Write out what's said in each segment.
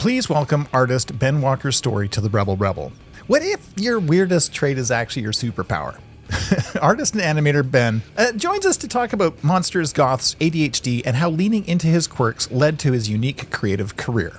Please welcome artist Ben Walker-Storey to the Rebel Rebel. What if your weirdest trait is actually your superpower? Artist and animator Ben joins us to talk about monsters, goths, ADHD, and how leaning into his quirks led to his unique creative career.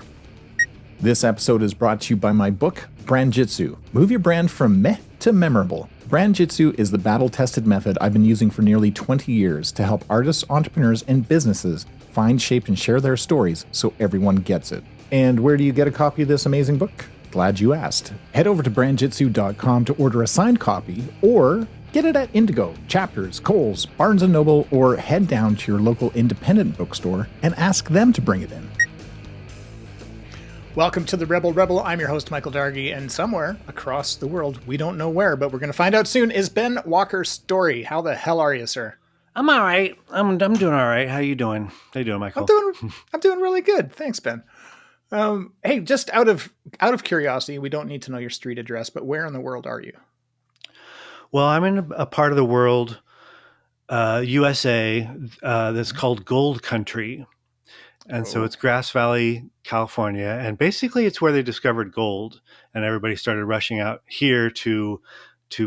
This episode is brought to you by my book, Brand Jitsu. Move your brand from meh to memorable. Brand Jitsu is the battle-tested method I've been using for nearly 20 years to help artists, entrepreneurs, and businesses find, shape, and share their stories so everyone gets it. And where do you get a copy of this amazing book? Glad you asked. Head over to brandjitsu.com to order a signed copy, or get it at Indigo, Chapters, Kohl's, Barnes & Noble, or head down to your local independent bookstore and ask them to bring it in. Welcome to the Rebel Rebel. I'm your host, Michael Dargie, and somewhere across the world, we don't know where, but we're going to find out soon, is Ben Walker-Storey. How the hell are you, sir? I'm all right. I'm doing all right. How you doing? How you doing, Michael? I'm doing really good. Thanks, Ben. Hey, just out of curiosity, we don't need to know your street address, but where in the world are you? Well, I'm in a part of the world, USA, that's called Gold Country. And so it's Grass Valley, California. And basically it's where they discovered gold. And everybody started rushing out here to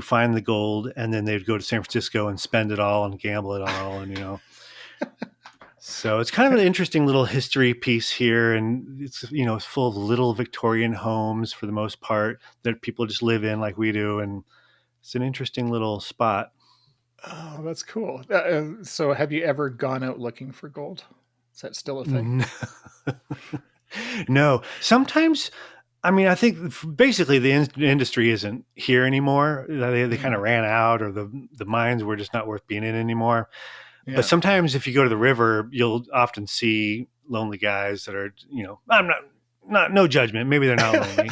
find the gold. And then they'd go to San Francisco and spend it all and gamble it all. And, so it's kind of an interesting little history piece here. And it's, it's full of little Victorian homes for the most part that people just live in like we do. And it's an interesting little spot. Oh, that's cool. So have you ever gone out looking for gold? Is that still a thing? No. Sometimes, I think basically the industry isn't here anymore. They kind of ran out, or the mines were just not worth being in anymore. Yeah. But sometimes if you go to the river, you'll often see lonely guys that are, I'm not no judgment. Maybe they're not lonely,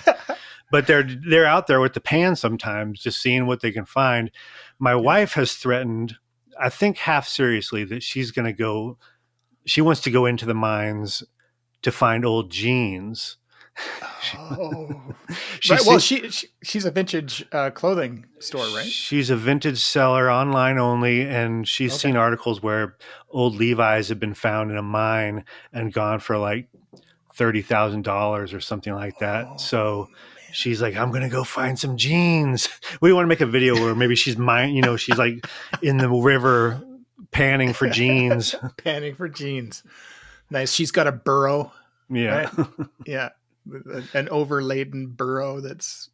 but they're out there with the pan sometimes, just seeing what they can find. My wife has threatened, I think half seriously, that she wants to go into the mines to find old jeans. Oh, right. Well, she's a vintage clothing store, right? She's a vintage seller, online only, and she's seen articles where old Levi's have been found in a mine and gone for like $30,000 or something like that. Oh, so she's like, I'm gonna go find some jeans. We want to make a video where maybe she's she's like in the river panning for jeans. Panning for jeans. Nice. She's got a burro. Yeah. Right? Yeah. An overladen burro that's,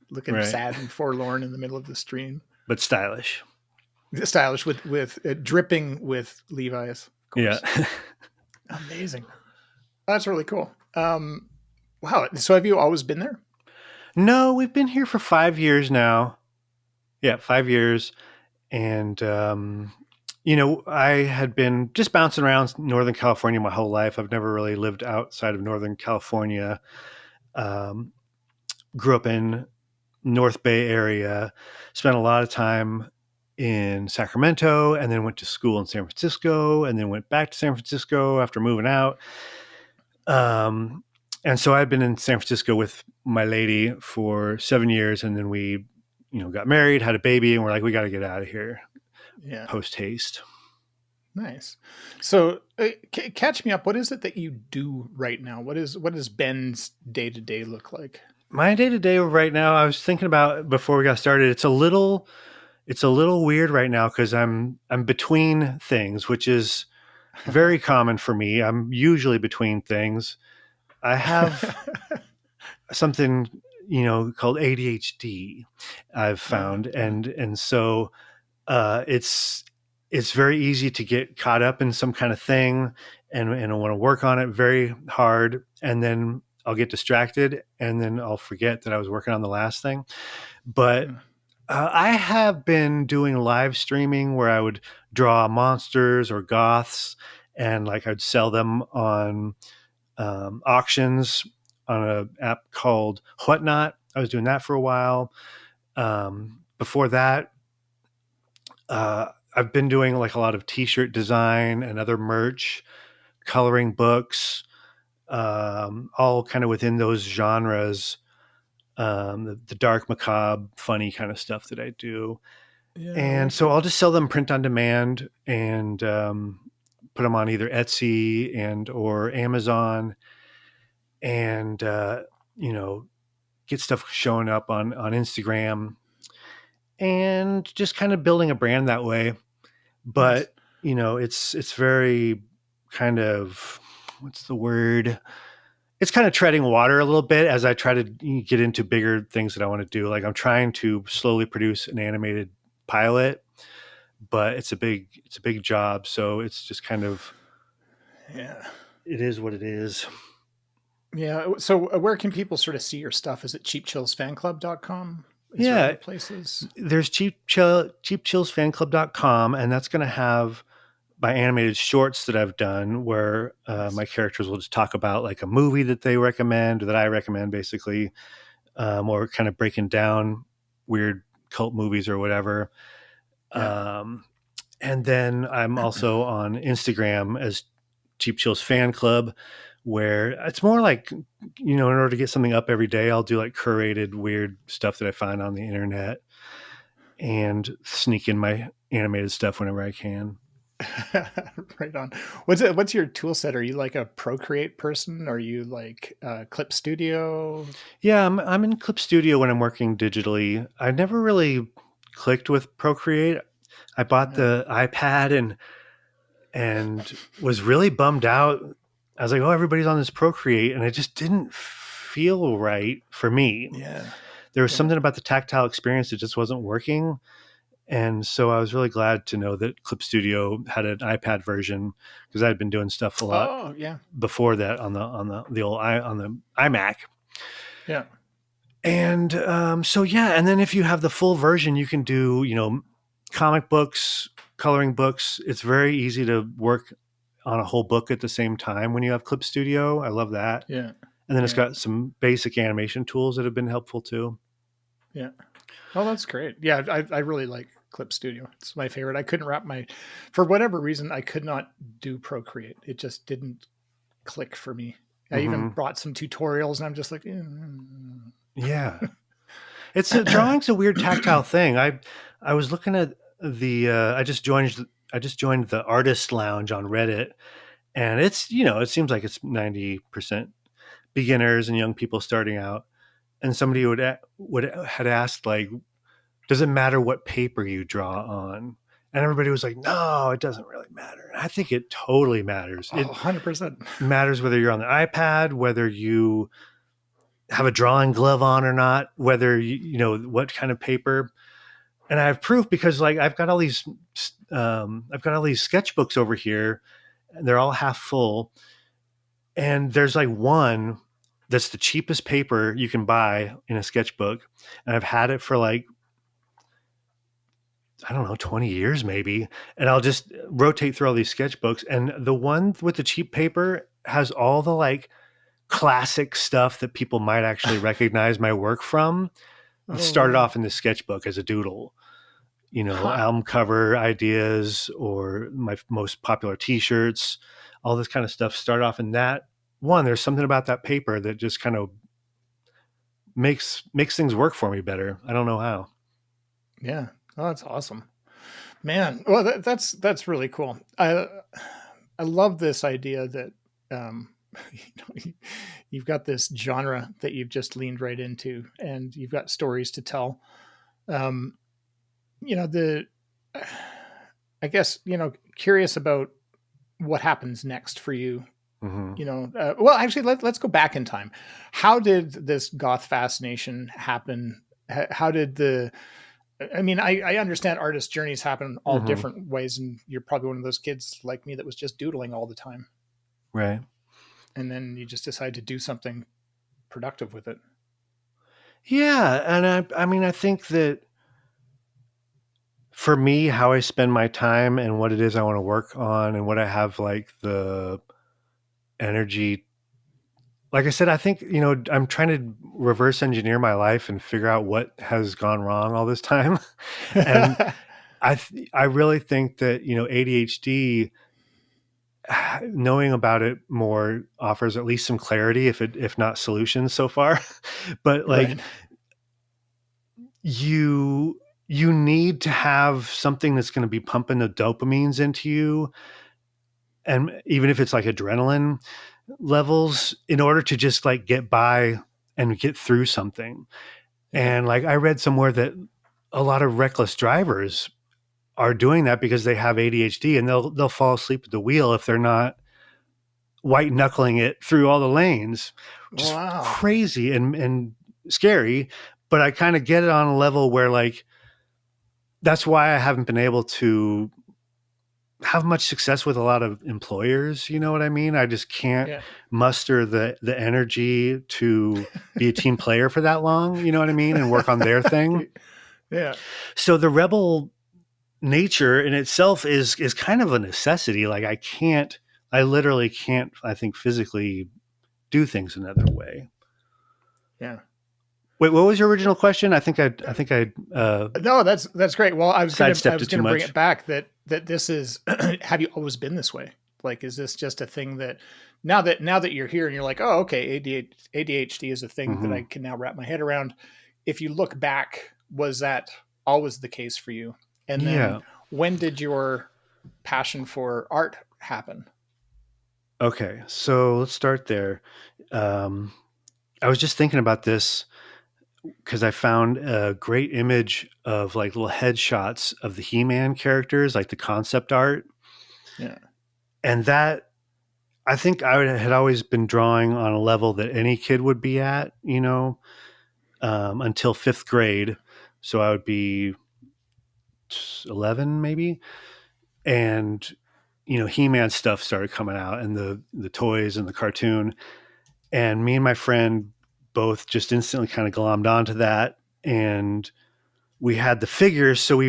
looking sad and forlorn in the middle of the stream. But stylish. Stylish with dripping with Levi's. Yeah. Amazing. That's really cool. Wow. So have you always been there? No, we've been here for 5 years now. Yeah, 5 years. And, I had been just bouncing around Northern California my whole life. I've never really lived outside of Northern California. Grew up in North Bay area, spent a lot of time in Sacramento, and then went to school in San Francisco, and then went back to San Francisco after moving out. And so I've been in San Francisco with my lady for 7 years, and then we, got married, had a baby, and we're like, we got to get out of here. Yeah. Post haste. Nice. So catch me up. What is it that you do right now? What does Ben's day-to-day look like? My day-to-day right now, I was thinking about before we got started, it's a little weird right now because I'm between things, which is very common for me. I'm usually between things. I have something, called ADHD, I've found. And so it's very easy to get caught up in some kind of thing and I want to work on it very hard. And then I'll get distracted and then I'll forget that I was working on the last thing. But I have been doing live streaming where I would draw monsters or goths and I'd sell them on auctions on an app called Whatnot. I was doing that for a while. Before that, I've been doing a lot of t-shirt design and other merch, coloring books, all kind of within those genres, the dark, macabre, funny kind of stuff that I do. Yeah. And so I'll just sell them print on demand and put them on either Etsy and or Amazon. and get stuff showing up on Instagram, and just kind of building a brand that way. Nice. But it's very kind of, what's the word? It's kind of treading water a little bit as I try to get into bigger things that I want to do. Like I'm trying to slowly produce an animated pilot, but it's a big job. So it's just kind of, Yeah. it is what it is. Yeah. So where can people sort of see your stuff? Is it cheapchillsfanclub.com? Is there Yeah, other places? there's cheapchillsfanclub.com, and that's going to have my animated shorts that I've done where Nice. my characters will just talk about like a movie that they recommend or that I recommend, basically, or kind of breaking down weird cult movies or whatever. Yeah. And then I'm also on Instagram as Cheap Chills Fan Club, where it's more like, in order to get something up every day, I'll do like curated weird stuff that I find on the internet and sneak in my animated stuff whenever I can. Right on. What's your tool set? Are you like a Procreate person? Are you like Clip Studio? Yeah, I'm in Clip Studio when I'm working digitally. I never really clicked with Procreate. I bought Yeah. the iPad and was really bummed out. I was like, oh, everybody's on this Procreate, and it just didn't feel right for me. Yeah. There was Yeah. something about the tactile experience that just wasn't working. And so I was really glad to know that Clip Studio had an iPad version, because I had been doing stuff a lot Oh, yeah. before that on the old on the iMac. Yeah. And so yeah, and then if you have the full version, you can do comic books, coloring books. It's very easy to work on a whole book at the same time when you have Clip Studio. I love that. Yeah. And then it's Yeah. got some basic animation tools that have been helpful too. Yeah. Oh, that's great. Yeah, I really like Clip Studio. It's my favorite. I couldn't for whatever reason, I could not do Procreate. It just didn't click for me. I even Mm-hmm. brought some tutorials, and I'm just like, Yeah. Drawing's a weird tactile thing. I was looking at the I just joined the artist lounge on Reddit, and it's it seems like it's 90% beginners and young people starting out. And somebody would had asked, like, does it matter what paper you draw on? And everybody was like, no, it doesn't really matter. And I think it totally matters. oh, It 100%. matters whether you're on the iPad, whether you have a drawing glove on or not, whether what kind of paper. And I have proof because, like, I've got all these sketchbooks over here, and they're all half full. And there's like one that's the cheapest paper you can buy in a sketchbook, and I've had it for like, I don't know, 20 years maybe. And I'll just rotate through all these sketchbooks, and the one with the cheap paper has all the like classic stuff that people might actually recognize my work from. It Oh, started wow. off in the sketchbook as a doodle, Huh. album cover ideas or my most popular t-shirts, all this kind of stuff started off in that one. There's something about that paper that just kind of makes things work for me better. I don't know how. Yeah. Oh, that's awesome. Man, well, that's really cool. I love this idea that um, you've got this genre that you've just leaned right into, and you've got stories to tell. Um, the I guess curious about what happens next for you. Mm-hmm. Well, actually, let's go back in time. How did this goth fascination happen? How did the I mean, I understand artist journeys happen all Mm-hmm. different ways, and you're probably one of those kids like me that was just doodling all the time, Right. and then you just decide to do something productive with it. Yeah. And I mean, I think that for me, how I spend my time and what it is I want to work on and what I have like the energy, like I said, I think, I'm trying to reverse engineer my life and figure out what has gone wrong all this time. And I really think that, ADHD, knowing about it more offers at least some clarity, if not solutions so far. But like, Right. you need to have something that's going to be pumping the dopamines into you, and even if it's like adrenaline, levels in order to just like get by and get through something. And like I read somewhere that a lot of reckless drivers are doing that because they have ADHD, and they'll fall asleep at the wheel if they're not white knuckling it through all the lanes. Just crazy and scary. But I kind of get it on a level where like that's why I haven't been able to have much success with a lot of employers. You know what I mean? I just can't muster the energy to be a team player for that long. You know what I mean? And work on their thing. Yeah. So the rebel nature in itself is kind of a necessity. Like I literally can't, I think, physically do things another way. Yeah. Wait, what was your original question? I think I no, that's great. Well, I was going to bring it back that this is, have you always been this way? Like, is this just a thing that now that you're here and you're like, oh, okay, ADHD is a thing that I can now wrap my head around. If you look back, was that always the case for you? And then when did your passion for art happen? Okay, so let's start there. I was just thinking about this because I found a great image of like little headshots of the He-Man characters, like the concept art. Yeah. And that, I think I had always been drawing on a level that any kid would be at, you know, until 5th grade. So I would be 11 maybe. And, you know, He-Man stuff started coming out and the toys and the cartoon. And me and my friend both just instantly kind of glommed onto that. And we had the figures. So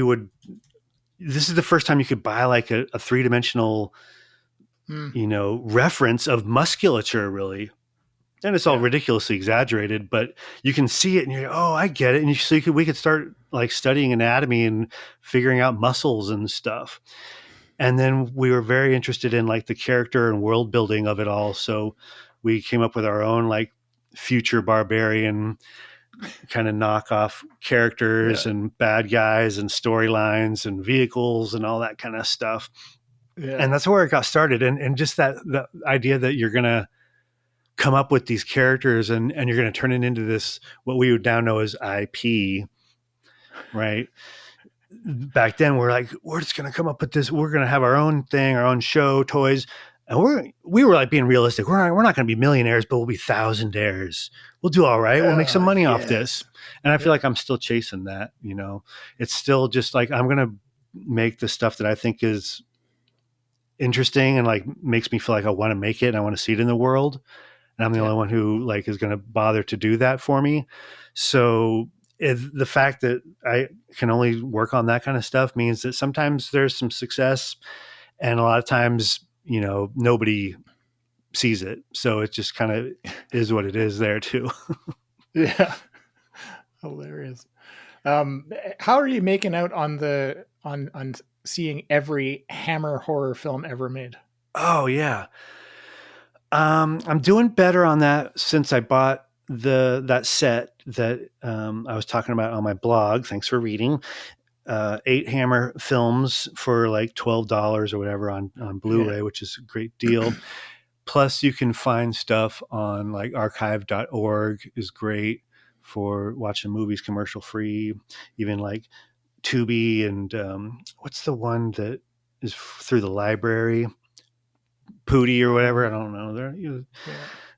this is the first time you could buy like a 3-dimensional, you know, reference of musculature really. And it's all ridiculously exaggerated, but you can see it and you're like, oh, I get it. And we could start like studying anatomy and figuring out muscles and stuff. And then we were very interested in like the character and world building of it all. So we came up with our own like future barbarian kind of knockoff characters and bad guys and storylines and vehicles and all that kind of stuff. Yeah. And that's where it got started. And just the idea that you're going to come up with these characters and you're going to turn it into this, what we would now know as IP, right? Back then we're like, we're just going to come up with this. We're going to have our own thing, our own show, toys. And we were like being realistic. We're not going to be millionaires, but we'll be thousandaires. We'll do all right. We'll make some money off this. And I feel like I'm still chasing that, you know, it's still just like, I'm going to make the stuff that I think is interesting and like makes me feel like I want to make it and I want to see it in the world. And I'm the only one who like is going to bother to do that for me. So the fact that I can only work on that kind of stuff means that sometimes there's some success and a lot of times, you know, nobody sees it. So it just kind of is what it is there too. Yeah. Hilarious. How are you making out on seeing every Hammer horror film ever made? Oh yeah. I'm doing better on that since I bought that set that I was talking about on my blog. Thanks for reading. 8 Hammer films for like $12 or whatever on Blu-ray, which is a great deal. Plus you can find stuff on like archive.org is great for watching movies commercial free, even like Tubi and what's the one that is through the library? Pootie or whatever. I don't know.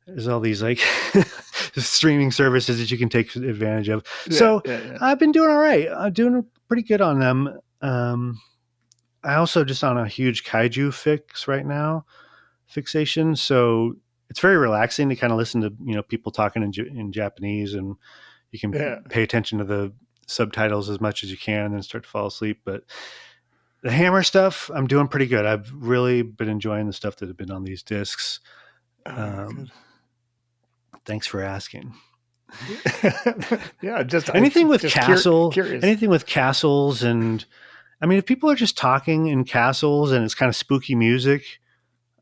There's all these like streaming services that you can take advantage of. I've been doing all right. I'm doing pretty good on them. I also just on a huge kaiju fixation. So it's very relaxing to kind of listen to, you know, people talking in Japanese, and you can pay attention to the subtitles as much as you can and then start to fall asleep. But the Hammer stuff, I'm doing pretty good. I've really been enjoying the stuff that have been on these discs. Thanks for asking. Just anything with castle, anything with castles. And I mean, if people are just talking in castles and it's kind of spooky music,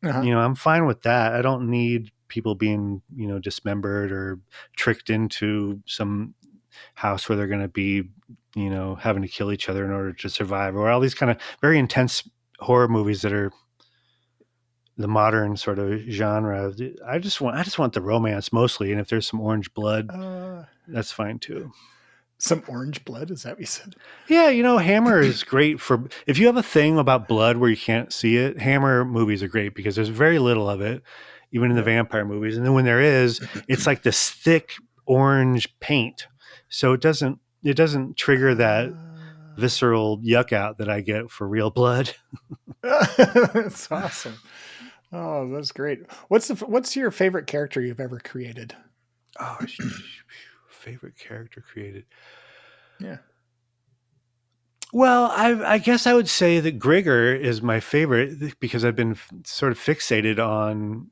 you know, I'm fine with that. I don't need people being, you know, dismembered or tricked into some house where they're going to be, you know, having to kill each other in order to survive, or all these kind of very intense horror movies that are the modern sort of genre. I just want the romance mostly, and if there's some orange blood, that's fine too. Some orange blood, is that what you said? Yeah, Hammer is great for if you have a thing about blood where you can't see it. Hammer movies are great because there's very little of it, even in the vampire movies. And then when there is, it's like this thick orange paint, so it doesn't trigger that visceral yuck out that I get for real blood. That's awesome. Oh, that's great. What's your favorite character you've ever created? Oh, favorite character created. Yeah. Well, I guess I would say that Grigor is my favorite because I've been sort of fixated on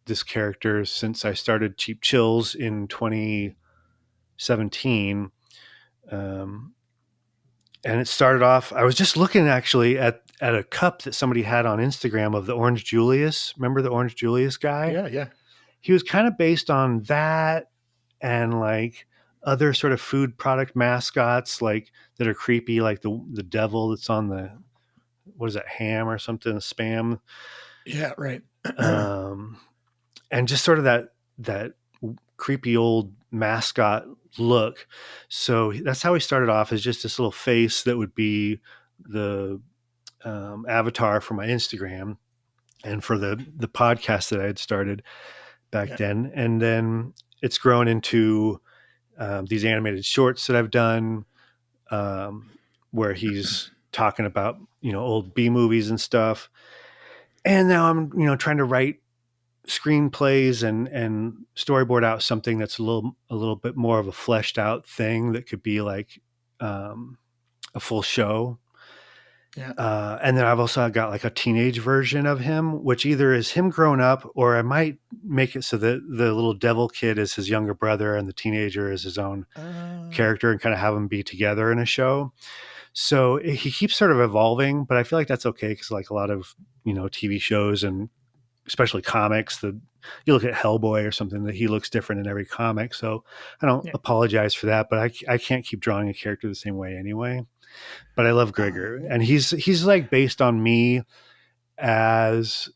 this character since I started Cheap Chills in 2017. And it started off, I was just looking actually at a cup that somebody had on Instagram of the Orange Julius. Remember the Orange Julius guy? Yeah, yeah. He was kind of based on that and like other sort of food product mascots like that are creepy, like the devil that's on the, what is that, ham or something, spam. Yeah, right. And just sort of that creepy old mascot look. So that's how he started off, as just this little face that would be the avatar for my Instagram and for the podcast that I had started back then. And then it's grown into these animated shorts that I've done where he's talking about, old B movies and stuff. And now I'm, trying to write screenplays and storyboard out something that's a little bit more of a fleshed out thing that could be like a full show. Yeah. And then I've also got like a teenage version of him, which either is him grown up, or I might make it so that the little devil kid is his younger brother and the teenager is his own character, and kind of have them be together in a show. So he keeps sort of evolving, but I feel like that's okay because like a lot of, TV shows and especially comics, you look at Hellboy or something, that he looks different in every comic. So I don't apologize for that, but I can't keep drawing a character the same way anyway. But I love Grigor, and he's like based on me as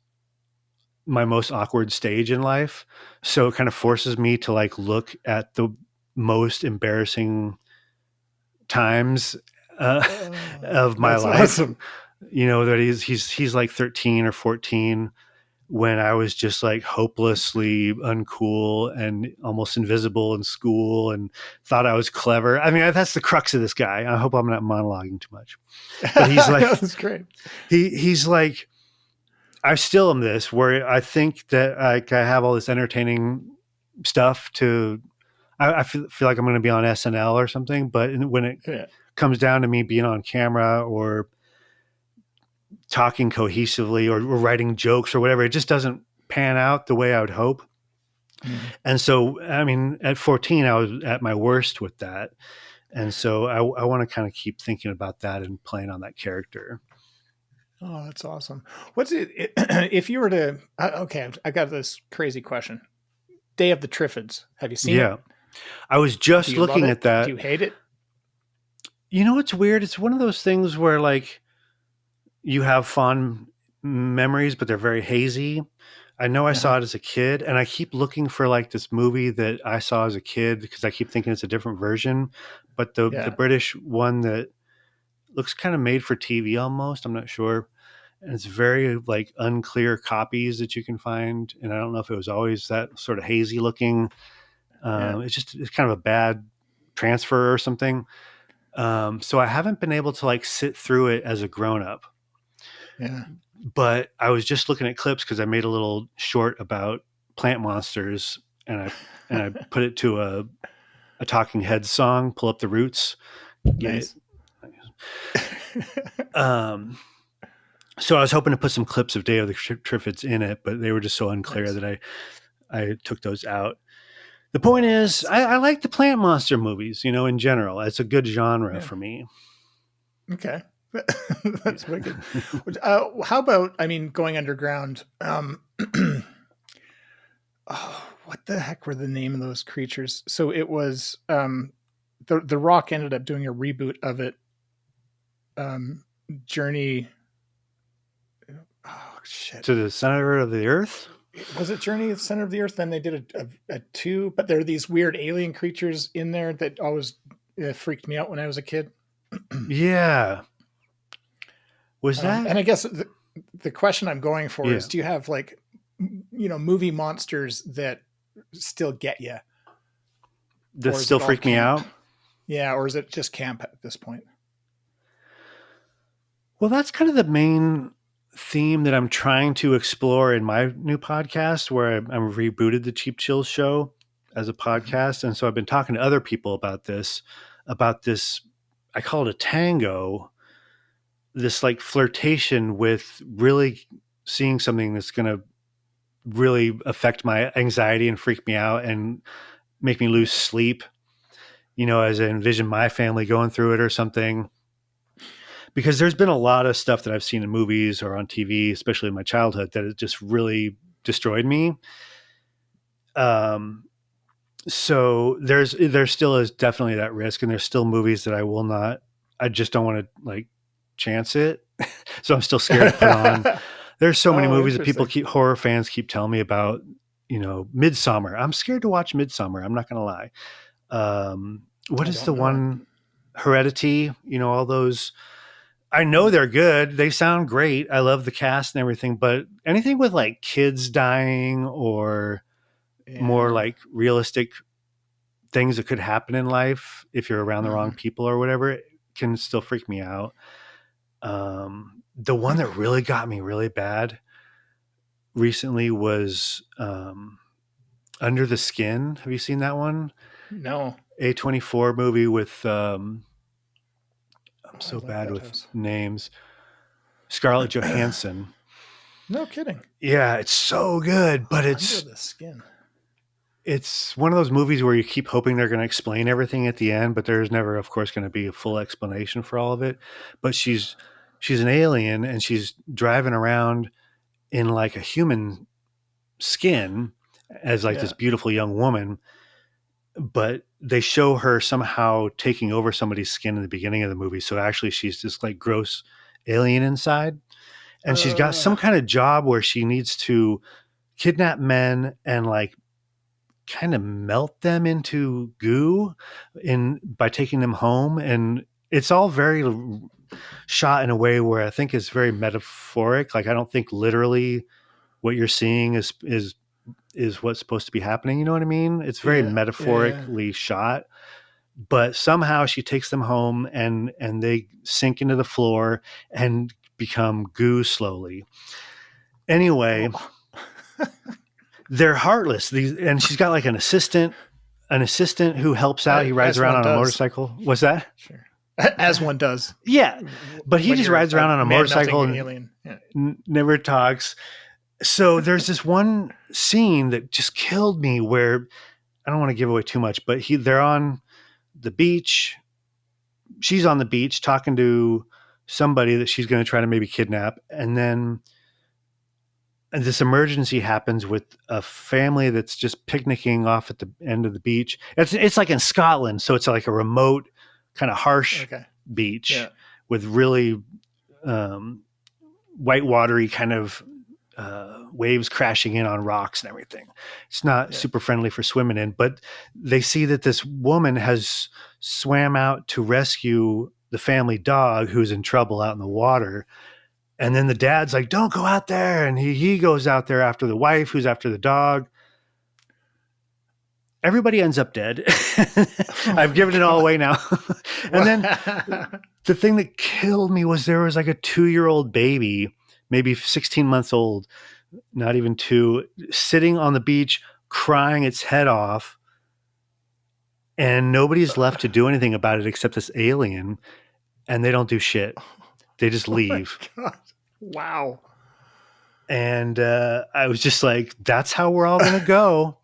my most awkward stage in life. So it kind of forces me to like look at the most embarrassing times of my life. Awesome. That he's like 13 or 14 when I was just like hopelessly uncool and almost invisible in school and thought I was clever. I mean, that's the crux of this guy. I hope I'm not monologuing too much, but he's like, that's great. He's like, I still am this, where I think that I have all this entertaining stuff I feel like I'm going to be on SNL or something, but when it comes down to me being on camera or talking cohesively or writing jokes or whatever, it just doesn't pan out the way I would hope. Mm-hmm. And so, I mean, at 14, I was at my worst with that. And so I want to kind of keep thinking about that and playing on that character. Oh, that's awesome. What's it if you were to, okay, I got this crazy question. Day of the Triffids. Have you seen it? I was just looking at that. Do you hate it? It's weird. It's one of those things where like you have fond memories, but they're very hazy. I know I saw it as a kid, and I keep looking for like this movie that I saw as a kid because I keep thinking it's a different version. But the British one that looks kind of made for TV almost, I'm not sure. And it's very like unclear copies that you can find. And I don't know if it was always that sort of hazy looking. It's kind of a bad transfer or something. So I haven't been able to like sit through it as a grown up. Yeah. But I was just looking at clips because I made a little short about plant monsters, and I put it to a Talking Heads song, Pull Up the Roots. Nice. So I was hoping to put some clips of Day of the Triffids in it, but they were just so unclear that I took those out. The point is, I like the plant monster movies, in general. It's a good genre for me. Okay. That's wicked. How about, going underground? What the heck were the name of those creatures? So it was the Rock ended up doing a reboot of it. Journey. Oh shit! To the center of the earth. Was it Journey to the Center of the Earth? Then they did a 2, but there are these weird alien creatures in there that always freaked me out when I was a kid. Yeah. Was that? And I guess the question I'm going for Yeah. is, do you have like, movie monsters that still get you? That still freak me out? Yeah, or is it just camp at this point? Well, that's kind of the main theme that I'm trying to explore in my new podcast, where I'm rebooted the Cheap Chills show as a podcast. And so I've been talking to other people about this, I call it a tango, this like flirtation with really seeing something that's going to really affect my anxiety and freak me out and make me lose sleep, as I envision my family going through it or something. Because there's been a lot of stuff that I've seen in movies or on TV, especially in my childhood, that has just really destroyed me. So there still is definitely that risk, and there's still movies that I just don't want to like chance it. So I'm still scared to put on. There's so many movies that horror fans keep telling me about, Midsommar. I'm scared to watch Midsommar. I'm not going to lie. What is the one? Heredity, all those. I know they're good. They sound great. I love the cast and everything, but anything with like kids dying or more like realistic things that could happen in life if you're around the wrong people or whatever, it can still freak me out. The one that really got me really bad recently was Under the Skin. Have you seen that one? No. A24 movie with I'm so bad with names. Scarlett Johansson. No kidding. Yeah, it's so good, but it's Under the Skin. It's one of those movies where you keep hoping they're going to explain everything at the end, but there's never, of course, going to be a full explanation for all of it. But she's an alien, and she's driving around in like a human skin as like this beautiful young woman. But they show her somehow taking over somebody's skin in the beginning of the movie. So actually she's this like gross alien inside. And she's got some kind of job where she needs to kidnap men and like kind of melt them into goo by taking them home. And it's all very shot in a way where I think is very metaphoric. Like, I don't think literally what you're seeing is what's supposed to be happening. You know what I mean? It's very metaphorically shot, but somehow she takes them home and they sink into the floor and become goo slowly. Anyway, they're heartless. And she's got like an assistant who helps out. He rides around on a motorcycle. What's that? Sure. As one does. Yeah. But he just rides around on a motorcycle and never talks. So there's this one scene that just killed me where I don't want to give away too much, but they're on the beach. She's on the beach talking to somebody that she's going to try to maybe kidnap. And then this emergency happens with a family that's just picnicking off at the end of the beach. It's like in Scotland. So it's like a remote kind of harsh beach with really white watery kind of waves crashing in on rocks and everything. It's not super friendly for swimming in, but they see that this woman has swam out to rescue the family dog who's in trouble out in the water. And then the dad's like, don't go out there. And he goes out there after the wife who's after the dog. Everybody ends up dead. I've given it all away now. And then the thing that killed me was there was like a 2-year-old baby, maybe 16 months old, not even 2, sitting on the beach, crying its head off. And nobody's left to do anything about it except this alien. And they don't do shit. They just leave. Oh my God. Wow. And I was just like, that's how we're all going to go.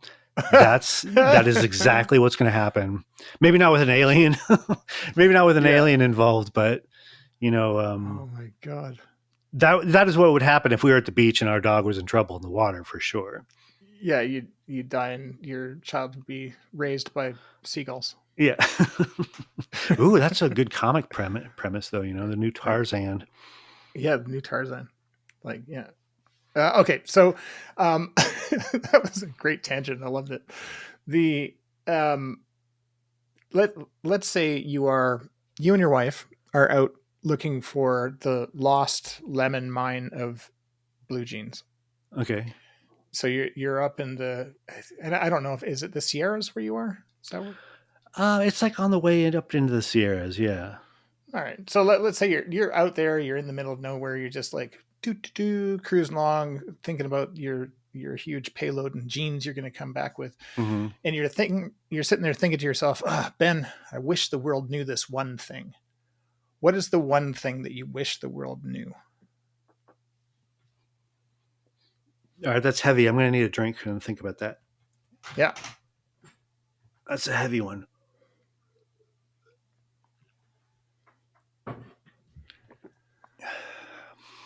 That is exactly what's going to happen. Maybe not with an alien, alien involved, but oh my God. That is what would happen if we were at the beach and our dog was in trouble in the water, for sure. Yeah, you'd die and your child would be raised by seagulls. Yeah. Ooh, that's a good comic premise though, the new Tarzan. Yeah, the new Tarzan. Like, yeah. Okay. So, that was a great tangent. I loved it. The, let's say you and your wife are out looking for the lost lemon mine of blue jeans. Okay. So you're up in and I don't know if, is it the Sierras where you are? Is that what? It's like on the way up into the Sierras. Yeah. All right. So let's say you're out there, you're in the middle of nowhere, you're just like cruising along, thinking about your huge payload and jeans you're going to come back with, Mm-hmm. and you're sitting there thinking to yourself, Ben, I wish the world knew this one thing. What is the one thing that you wish the world knew? All right, that's heavy. I'm going to need a drink and think about that. Yeah. That's a heavy one.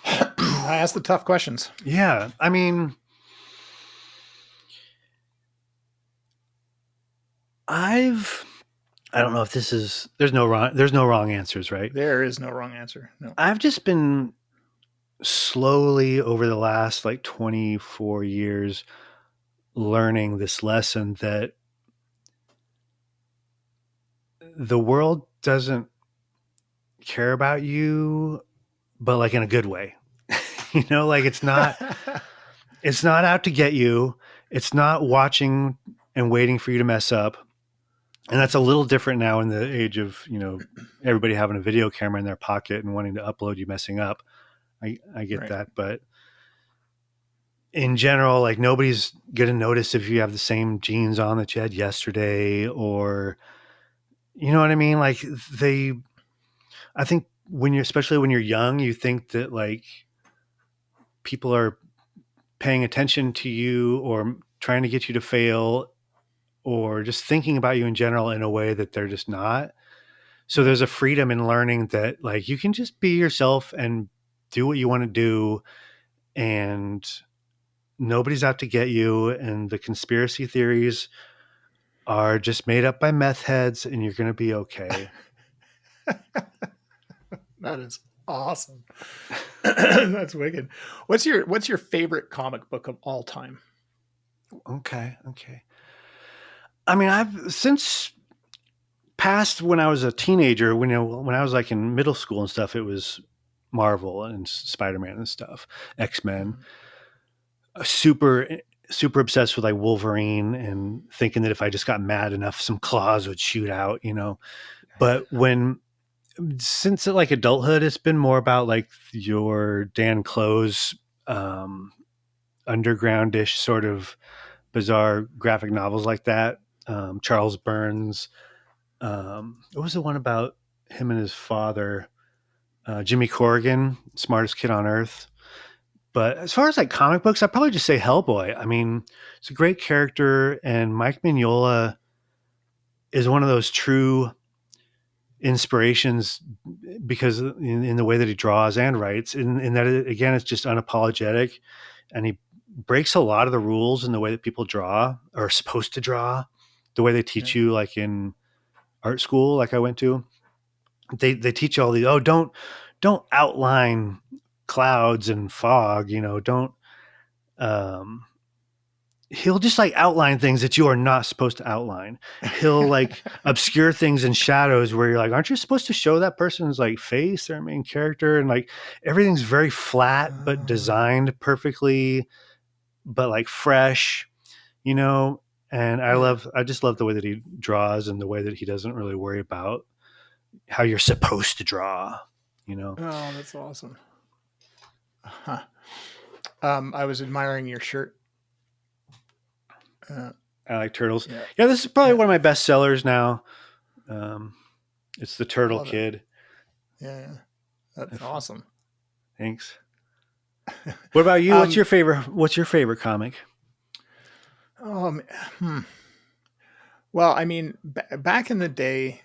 I ask the tough questions. Yeah. I mean, I don't know if this is, there's no wrong answers, right? There is no wrong answer. No. I've just been slowly over the last like 24 years learning this lesson that the world doesn't care about you, but like in a good way. Like it's not out to get you. It's not watching and waiting for you to mess up. And that's a little different now in the age of, everybody having a video camera in their pocket and wanting to upload you messing up. I get Right. that. But in general, like nobody's going to notice if you have the same jeans on that you had yesterday, or, you know what I mean? Like I think especially when you're young, you think that like people are paying attention to you or trying to get you to fail or just thinking about you in general in a way that they're just not. So there's a freedom in learning that like you can just be yourself and do what you want to do, and nobody's out to get you, and the conspiracy theories are just made up by meth heads, and you're going to be okay. That is awesome. That's wicked. What's your favorite comic book of all time? Okay. I mean, I've since past when I was a teenager, when I was like in middle school and stuff, it was Marvel and Spider-Man and stuff, X-Men. Super obsessed with like Wolverine and thinking that if I just got mad enough, some claws would shoot out, But since like adulthood, it's been more about like your Dan Close, undergroundish sort of bizarre graphic novels like that. Charles Burns. What was the one about him and his father? Jimmy Corrigan, smartest kid on earth. But as far as like comic books, I'd probably just say Hellboy. I mean, it's a great character, and Mike Mignola is one of those true inspirations because in the way that he draws and writes, in that again, it's just unapologetic, and he breaks a lot of the rules in the way that people draw or are supposed to draw, the way they teach you like in art school, like I went to. They teach you all these, don't outline clouds and fog, don't he'll just like outline things that you are not supposed to outline. He'll like obscure things in shadows where you're like, aren't you supposed to show that person's like face, their main character? And like everything's very flat but designed perfectly, but like fresh, and I just love the way that he draws and the way that he doesn't really worry about how you're supposed to draw, Oh, that's awesome. Huh. I was admiring your shirt. I like turtles. Yeah, this is probably one of my best sellers now. It's the Turtle Kid. Yeah. That's awesome. Thanks. What about you? What's your favorite comic? Well, I mean, back in the day,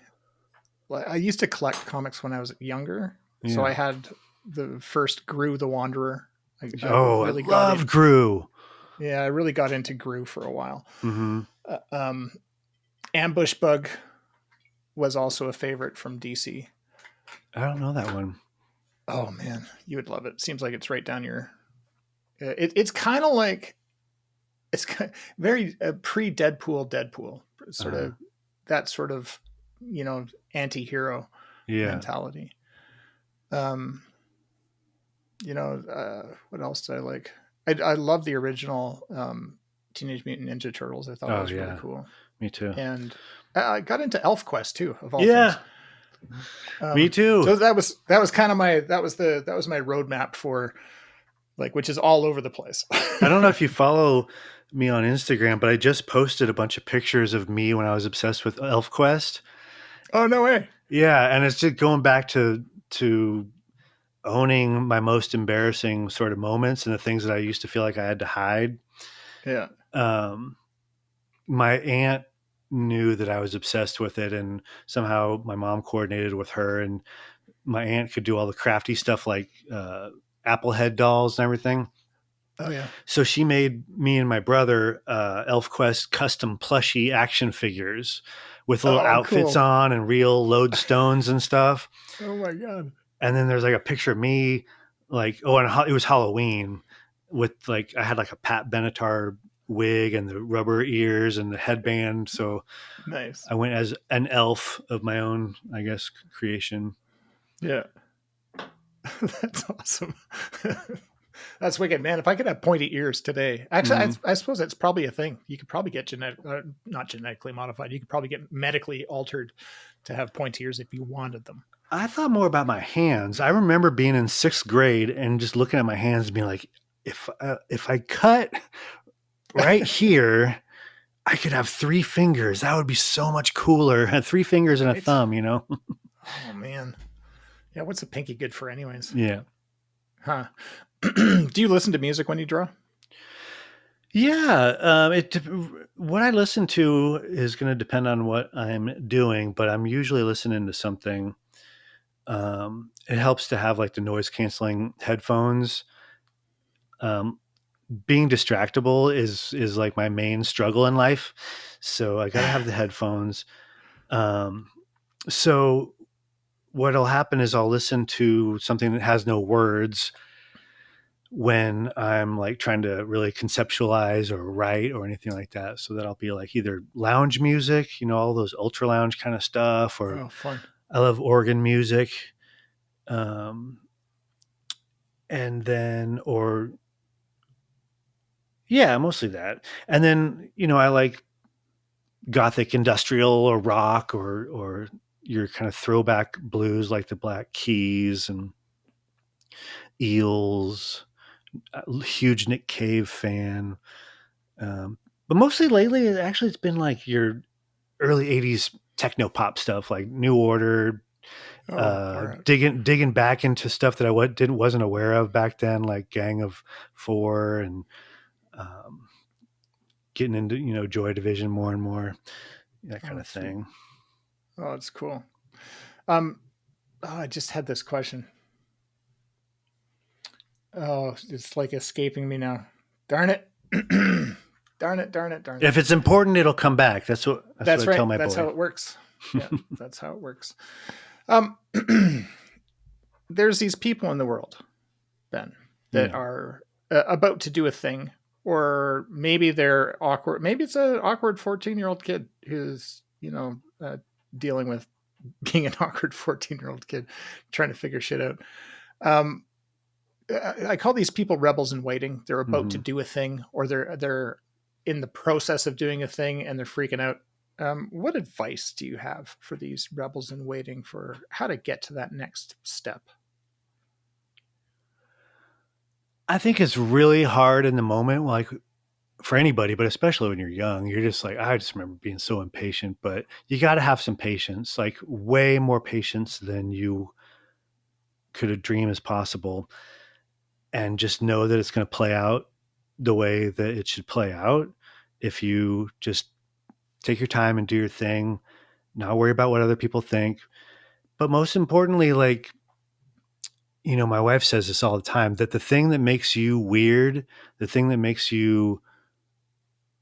I used to collect comics when I was younger. Yeah. So I had the first Gru the Wanderer. I love Gru. Yeah, I really got into Gru for a while. Mm-hmm. Ambush Bug was also a favorite from DC. I don't know that one. Oh man, you would love it. Seems like it's right down your it's kind of like very pre-Deadpool, sort of that sort of, anti-hero mentality. What else do I like? I love the original Teenage Mutant Ninja Turtles. I thought it was really cool. Me too. And I got into ElfQuest too, of all things. Me too. So that was kind of my roadmap for, like, which is all over the place. I don't know if you follow me on Instagram, but I just posted a bunch of pictures of me when I was obsessed with ElfQuest. Oh, no way. Yeah, and it's just going back to owning my most embarrassing sort of moments and the things that I used to feel like I had to hide. Yeah. My aunt knew that I was obsessed with it, and somehow my mom coordinated with her, and my aunt could do all the crafty stuff like Applehead dolls and everything. Oh yeah. So she made me and my brother ElfQuest custom plushie action figures with little outfits on and real lodestones and stuff. Oh my God. And then there's like a picture of me, like, and it was Halloween with, like, I had like a Pat Benatar wig and the rubber ears and the headband. So nice. I went as an elf of my own, I guess, creation. Yeah. That's awesome. That's wicked, man. If I could have pointy ears today, actually, I suppose that's probably a thing. You could probably get not genetically modified. You could probably get medically altered to have pointy ears if you wanted them. I thought more about my hands. I remember being in 6th grade and just looking at my hands and being like, if I cut right here, I could have 3 fingers. That would be so much cooler. Had 3 fingers and a thumb, Oh man. Yeah. What's a pinky good for anyways? Yeah. Huh. Do you listen to music when you draw? Yeah. What I listen to is going to depend on what I'm doing, but I'm usually listening to something. It helps to have like the noise canceling headphones. Being distractible is like my main struggle in life. So I gotta have the headphones. So what'll happen is I'll listen to something that has no words when I'm like trying to really conceptualize or write or anything like that. So that'll be like either lounge music, all those ultra lounge kind of stuff, or fun. I love organ music. And then, mostly that. And then, I like gothic industrial or rock or your kind of throwback blues like the Black Keys and Eels. Huge Nick Cave fan. But mostly lately, actually, it's been like your early 80s techno pop stuff like New Order. Right. Digging back into stuff that I wasn't aware of back then, like Gang of Four, and getting into Joy Division more and more, that kind of thing. Sweet. Oh, it's cool. I just had this question. Oh, it's like escaping me now. Darn it. Darn it. If it's important, it'll come back. That's what I tell my boy. That's how it works. Yeah, that's how it works. There's these people in the world, Ben, that are about to do a thing, or maybe they're awkward. Maybe it's an awkward 14-year-old kid who's, dealing with being an awkward 14-year-old kid trying to figure shit out. I call these people rebels in waiting. They're about to do a thing, or they're in the process of doing a thing and they're freaking out. What advice do you have for these rebels in waiting for how to get to that next step? I think it's really hard in the moment, like for anybody, but especially when you're young. You're just like, I just remember being so impatient, but you got to have some patience, like way more patience than you could have dreamed is possible. And just know that it's going to play out the way that it should play out. If you just take your time and do your thing, not worry about what other people think. But most importantly, like, my wife says this all the time, that the thing that makes you weird, the thing that makes you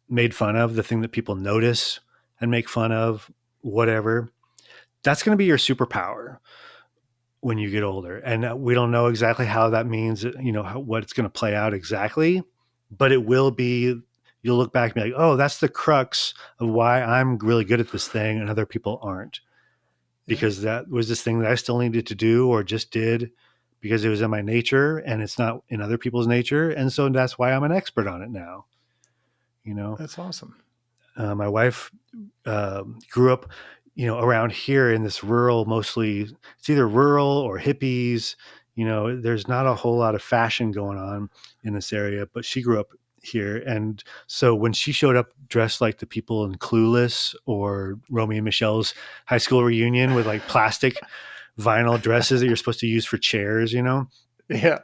made fun of, the thing that people notice and make fun of, whatever, that's going to be your superpower. when you get older. And we don't know exactly how that means, what it's going to play out exactly, but it will be, you'll look back and be like, oh, that's the crux of why I'm really good at this thing and other people aren't. Because that was this thing that I still needed to do or just did because it was in my nature and it's not in other people's nature. And so that's why I'm an expert on it now. That's awesome. My wife grew up, around here in this rural, mostly it's either rural or hippies. There's not a whole lot of fashion going on in this area, but she grew up here. And so when she showed up dressed like the people in Clueless or Romeo and Michelle's high school reunion with like plastic vinyl dresses that you're supposed to use for chairs, Yeah.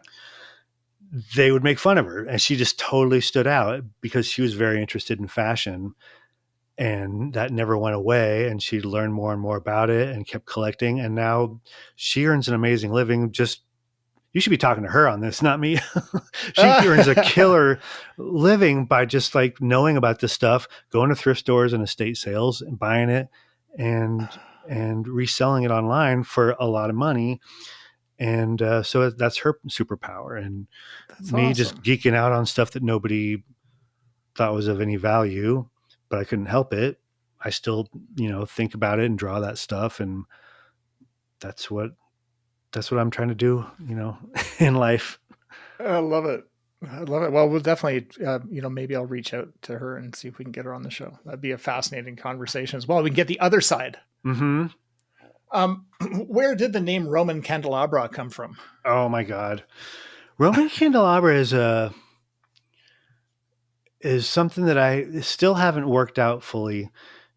they would make fun of her. And she just totally stood out because she was very interested in fashion. And that never went away. And she learned more and more about it and kept collecting. And now she earns an amazing living. You should be talking to her on this, not me. She earns a killer living by just like knowing about this stuff, going to thrift stores and estate sales and buying it and reselling it online for a lot of money. And so that's her superpower. And That's me awesome. just geeking out on stuff that nobody thought was of any value, but I couldn't help it. I still, think about it and draw that stuff. And that's what I'm trying to do, in life. I love it. Well, we'll definitely, maybe I'll reach out to her and see if we can get her on the show. That'd be a fascinating conversation as well. We can get the other side. Mm-hmm. Where did the name Roman Candelabra come from? Oh my God. Roman Candelabra is something that I still haven't worked out fully,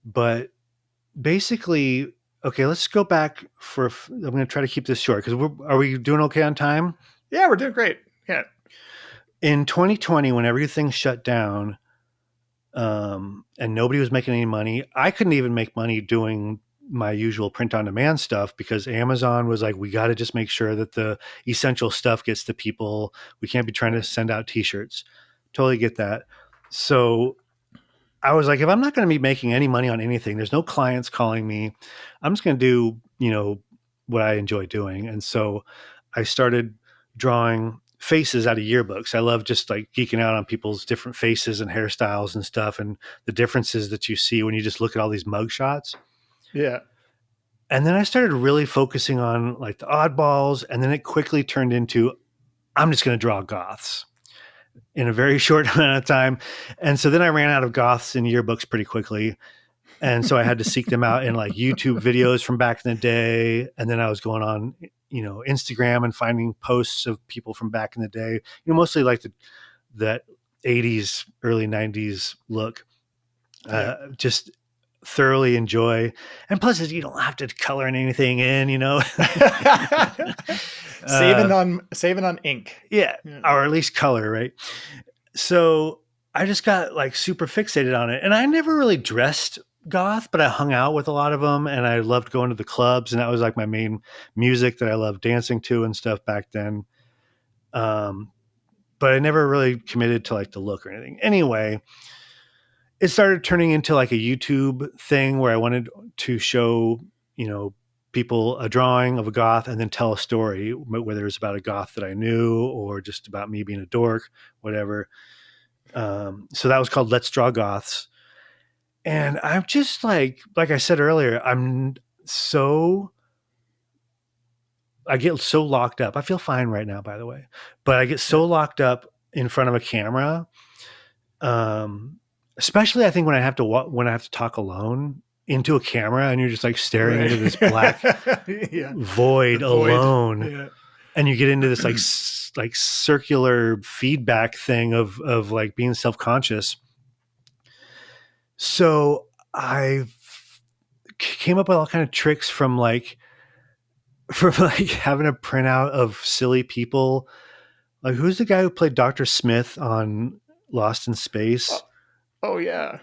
but basically, okay, let's go back I'm going to try to keep this short because are we doing okay on time? Yeah, we're doing great. Yeah. In 2020, when everything shut down, and nobody was making any money, I couldn't even make money doing my usual print on demand stuff because Amazon was like, we got to just make sure that the essential stuff gets to people. We can't be trying to send out t-shirts. Totally get that. So I was like, if I'm not going to be making any money on anything, there's no clients calling me, I'm just going to do, what I enjoy doing. And so I started drawing faces out of yearbooks. I love just like geeking out on people's different faces and hairstyles and stuff and the differences that you see when you just look at all these mug shots. Yeah. And then I started really focusing on like the oddballs. And then it quickly turned into, I'm just going to draw goths in a very short amount of time. And so then I ran out of goths in yearbooks pretty quickly. And so I had to seek them out in like YouTube videos from back in the day. And then I was going on, Instagram and finding posts of people from back in the day, mostly like that 80s, early 90s look. Just thoroughly enjoy. And plus, you don't have to color anything in, saving on ink. Yeah, or at least color, right? So I just got like super fixated on it. And I never really dressed goth, but I hung out with a lot of them and I loved going to the clubs. And that was like my main music that I loved dancing to and stuff back then. But I never really committed to like the look or anything. Anyway, it started turning into like a YouTube thing where I wanted to show, people a drawing of a goth and then tell a story, whether it's about a goth that I knew or just about me being a dork, whatever. So that was called Let's Draw Goths. And I'm just like I said earlier, I get so locked up. I feel fine right now, by the way, but I get so locked up in front of a camera. Especially I think when I have to talk alone into a camera and you're just like staring into this black void alone. Yeah. And you get into this like circular feedback thing of like being self-conscious. So I came up with all kind of tricks from having a printout of silly people. Like who's the guy who played Dr. Smith on Lost in Space? Oh yeah.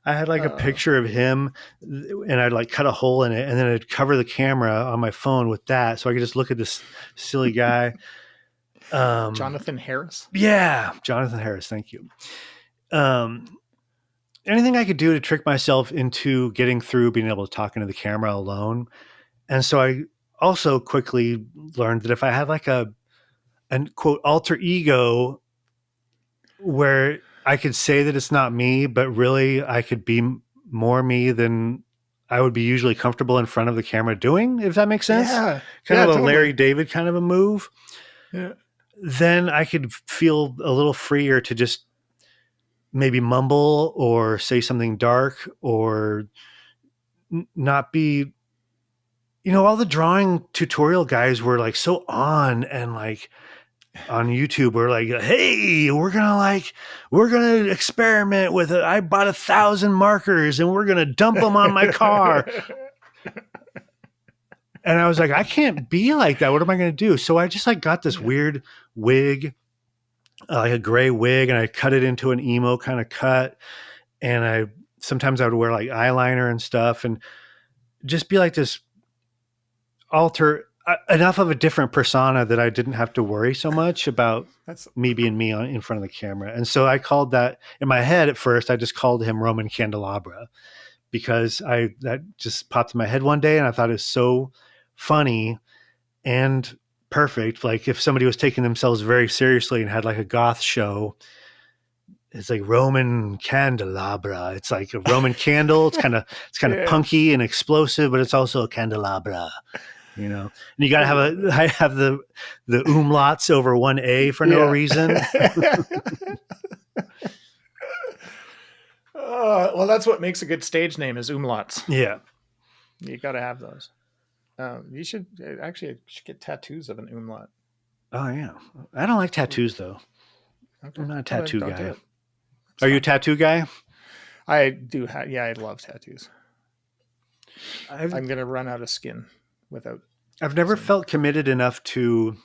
I had like a picture of him and I'd like cut a hole in it and then I'd cover the camera on my phone with that. So I could just look at this silly guy. Jonathan Harris. Yeah. Jonathan Harris. Thank you. Anything I could do to trick myself into getting through being able to talk into the camera alone. And so also quickly learned that if I had like an quote alter ego where I could say that it's not me, but really I could be more me than I would be usually comfortable in front of the camera doing, if that makes sense. Yeah. Kind of a totally. Larry David kind of a move. Yeah. Then I could feel a little freer to just maybe mumble or say something dark or not be, all the drawing tutorial guys were like so on, and like on YouTube we're like, hey, we're gonna experiment with it. I bought 1,000 markers and we're gonna dump them on my car. And I was like, I can't be like that. What am I going to do? So I just like got this weird wig, like a gray wig, and I cut it into an emo kind of cut. And sometimes I would wear like eyeliner and stuff and just be like this enough of a different persona that I didn't have to worry so much about me being me in front of the camera. And so I called that, in my head at first, I just called him Roman Candelabra, because that just popped in my head one day and I thought it was so funny and perfect. Like if somebody was taking themselves very seriously and had like a goth show, it's like Roman Candelabra. It's like a Roman candle. It's kind of punky and explosive, but it's also a candelabra, and you got to have the umlauts over one A for no reason. Well, that's what makes a good stage name, is umlauts. Yeah. You got to have those. You should get tattoos of an umlaut. Oh yeah. I don't like tattoos though. Okay. I'm not a tattoo guy. Are you a tattoo guy? I do. I love tattoos. I'm going to run out of skin without. I've never felt committed enough to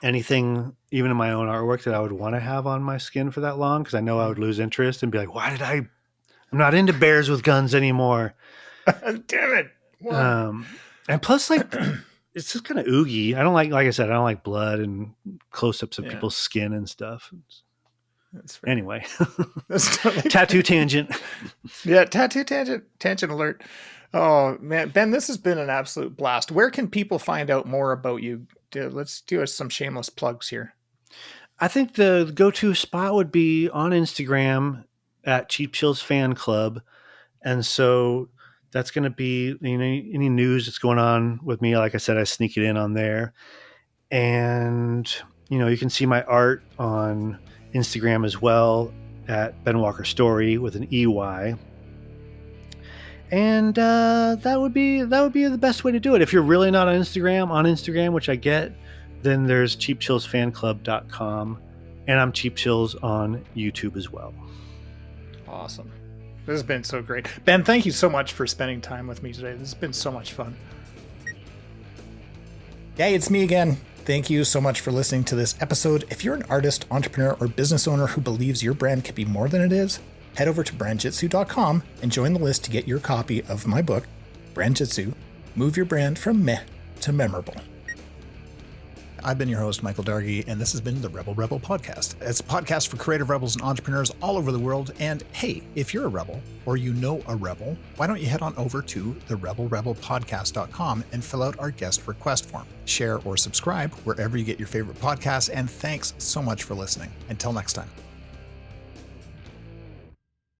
anything, even in my own artwork, that I would want to have on my skin for that long, because I know I would lose interest and be like, I'm not into bears with guns anymore. Damn it. And plus, like, it's just kind of oogie. I don't like I said, I don't like blood and close-ups of people's skin and stuff. Anyway, that's totally tattoo tangent. Yeah, tattoo tangent alert. Oh man, Ben, this has been an absolute blast. Where can people find out more about you? Let's do some shameless plugs here. I think the go-to spot would be on Instagram at Cheap Chills Fan Club. And so that's going to be, any news that's going on with me. Like I said, I sneak it in on there. And, you can see my art on Instagram as well at Ben Walker-Storey with an EY. And that would be the best way to do it. If you're really not on Instagram, which I get, then there's cheapchillsfanclub.com, and I'm Cheap Chills on YouTube as well. Awesome. This has been so great. Ben, thank you so much for spending time with me today. This has been so much fun. Hey, it's me again. Thank you so much for listening to this episode. If you're an artist, entrepreneur, or business owner who believes your brand could be more than it is, head over to brandjitsu.com and join the list to get your copy of my book, Brand Jitsu, Move Your Brand from Meh to Memorable. I've been your host, Michael Dargie, and this has been the Rebel Podcast. It's a podcast for creative rebels and entrepreneurs all over the world. And hey, if you're a rebel or you know a rebel, why don't you head on over to therebelrebelpodcast.com and fill out our guest request form. Share or subscribe wherever you get your favorite podcasts. And thanks so much for listening. Until next time.